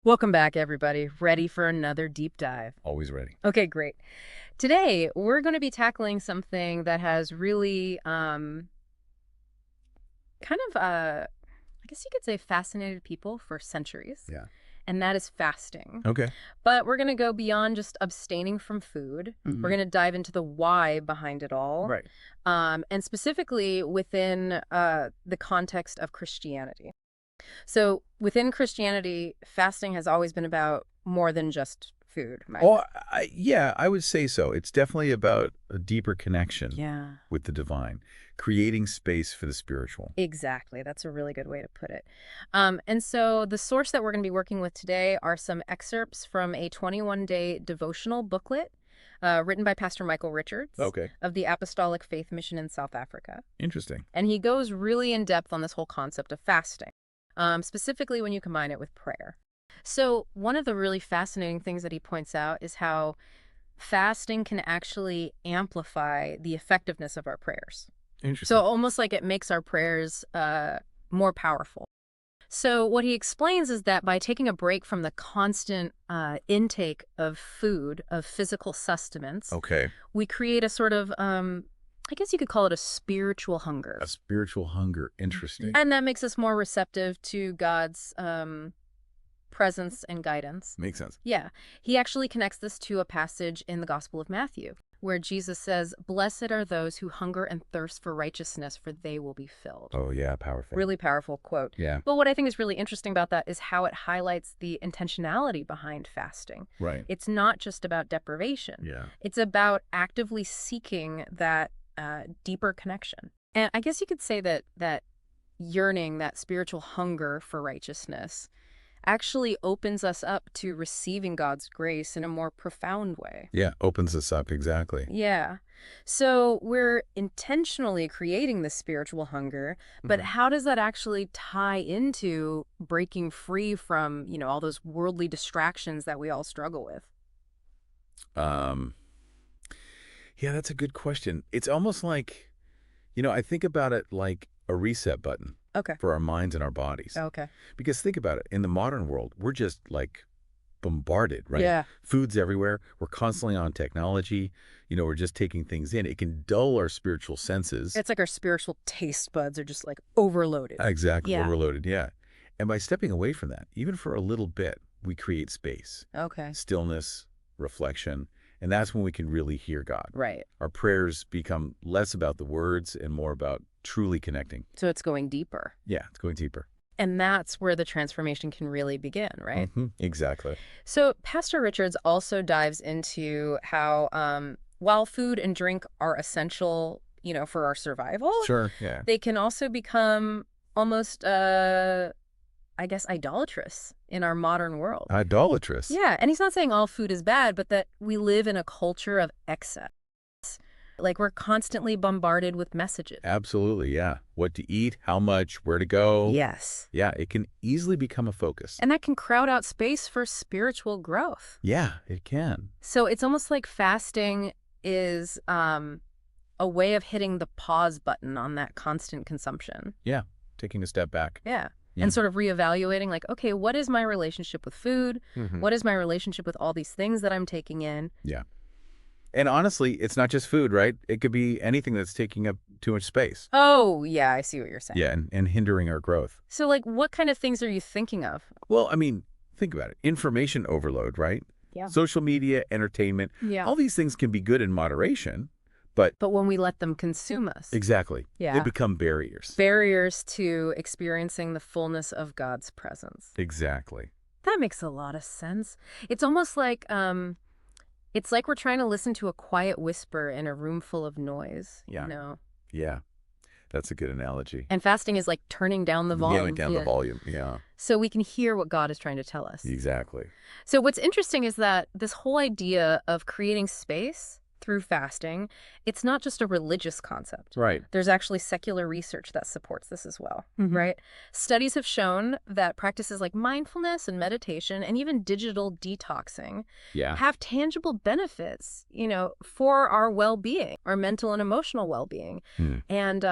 Welcome back, everybody. Ready for another deep dive? Always ready. Okay, great. Today, we're going to be tackling something that has really I guess you could say fascinated people for centuries, Yeah. and that is fasting. Okay. But we're going to go beyond just abstaining from food. We're going to dive into the why behind it all, Right. and specifically within the context of Christianity. So within Christianity, fasting has always been about more than just food. Oh, yeah, I would say so. It's definitely about a deeper connection Yeah, with the divine, creating space for the spiritual. exactly. That's a really good way to put it. And so the source that we're going to be working with today are some excerpts from a 21-day devotional booklet written by Pastor Michael Richards Okay. of the Apostolic Faith Mission in South Africa. Interesting. And he goes really in depth on this whole concept of fasting, specifically when you combine it with prayer. So one of the really fascinating things that he points out is how fasting can actually amplify the effectiveness of our prayers. Interesting. So almost like it makes our prayers more powerful. So what he explains is that by taking a break from the constant intake of food, of physical sustenance, Okay. we create a sort of, I guess you could call it a spiritual hunger. A spiritual hunger. Interesting. And that makes us more receptive to God's presence and guidance. Makes sense. Yeah. He actually connects this to a passage in the Gospel of Matthew, where Jesus says, "Blessed are those who hunger and thirst for righteousness, for they will be filled." Oh, yeah, powerful. Really powerful quote. Yeah. But what I think is really interesting about that is how it highlights the intentionality behind fasting. Right. It's not just about deprivation. Yeah. It's about actively seeking that deeper connection. And I guess you could say that yearning, that spiritual hunger for righteousness, actually opens us up to receiving God's grace in a more profound way. Yeah, opens us up. Exactly. Yeah. So we're intentionally creating this spiritual hunger, but how does that actually tie into breaking free from, all those worldly distractions that we all struggle with? Um, yeah, that's a good question. It's almost like, I think about it like a reset button Okay. for our minds and our bodies. Okay. Because think about it, in the modern world, we're just like bombarded, right? Yeah. Food's everywhere. We're constantly on technology. We're just taking things in. It can dull our spiritual senses. It's like our spiritual taste buds are just like overloaded. Exactly, Yeah. overloaded, yeah. And by stepping away from that, even for a little bit, we create space, Okay. stillness, reflection, and that's when we can really hear God. Right. Our prayers become less about the words and more about truly connecting. So it's going deeper. Yeah, it's going deeper. And that's where the transformation can really begin, right? Exactly. So Pastor Richards also dives into how while food and drink are essential, for our survival, Sure, yeah. they can also become almost, I guess, idolatrous in our modern world. Idolatrous. Yeah, and he's not saying all food is bad, but that we live in a culture of excess. Like we're constantly bombarded with messages. Absolutely, yeah. What to eat, how much, where to go. Yes. Yeah, it can easily become a focus. And that can crowd out space for spiritual growth. Yeah, it can. So it's almost like fasting is a way of hitting the pause button on that constant consumption. Yeah, taking a step back. Yeah. Yeah. And sort of reevaluating like, okay, what is my relationship with food? Mhm. What is my relationship with all these things that I'm taking in? Yeah. And honestly, it's not just food, right? It could be anything that's taking up too much space. Oh, yeah, I see what you're saying. Yeah, and hindering our growth. So like what kind of things are you thinking of? Well, I mean, think about it. Information overload, right? Yeah. Social media, entertainment, Yeah. all these things can be good in moderation, but But when we let them consume us. exactly, Yeah. they become barriers. Barriers to experiencing the fullness of God's presence. Exactly. That makes a lot of sense. It's almost like we're trying to listen to a quiet whisper in a room full of noise. Yeah. Yeah, that's a good analogy. And fasting is like turning down the volume. Nailing down the volume, yeah, So we can hear what God is trying to tell us. exactly. So what's interesting is that this whole idea of creating space through fasting, it's not just a religious concept. Right. There's actually secular research that supports this as well, right? Studies have shown that practices like mindfulness and meditation and even digital detoxing Yeah. have tangible benefits, for our well-being, our mental and emotional well-being. Hmm. And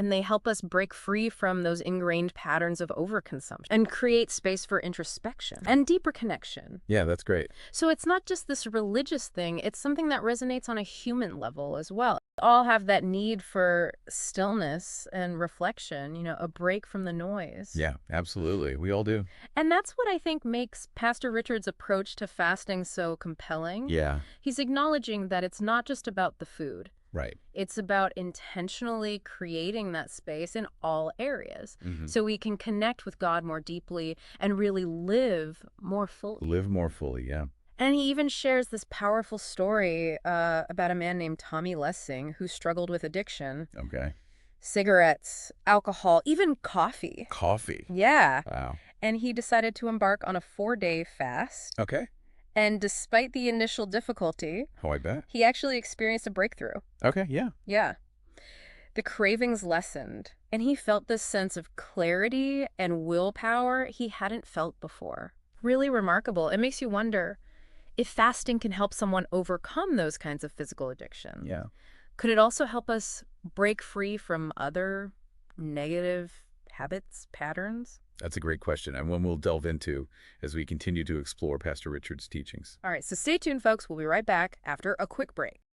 and they help us break free from those ingrained patterns of overconsumption and create space for introspection and deeper connection. Yeah, that's great. So it's not just this religious thing, it's something that resonates on a human level as well. All have that need for stillness and reflection, a break from the noise. Yeah, absolutely. We all do. And that's what I think makes Pastor Richard's approach to fasting so compelling. Yeah, He's acknowledging that it's not just about the food. right. It's about intentionally creating that space in all areas so we can connect with God more deeply and really live more fully. Live more fully, yeah. And he even shares this powerful story about a man named Tommy Lessing who struggled with addiction, Okay. cigarettes, alcohol, even coffee. Coffee. Yeah. Wow. And he decided to embark on a 4-day fast. Okay. And despite the initial difficulty, Oh, I bet. he actually experienced a breakthrough. Okay, yeah. Yeah. The cravings lessened, and he felt this sense of clarity and willpower he hadn't felt before. Really remarkable. It makes you wonder if fasting can help someone overcome those kinds of physical addictions. Yeah. Could it also help us break free from other negative habits, patterns? That's a great question, and one we'll delve into as we continue to explore Pastor Richard's teachings. All right, so stay tuned, folks. We'll be right back after a quick break.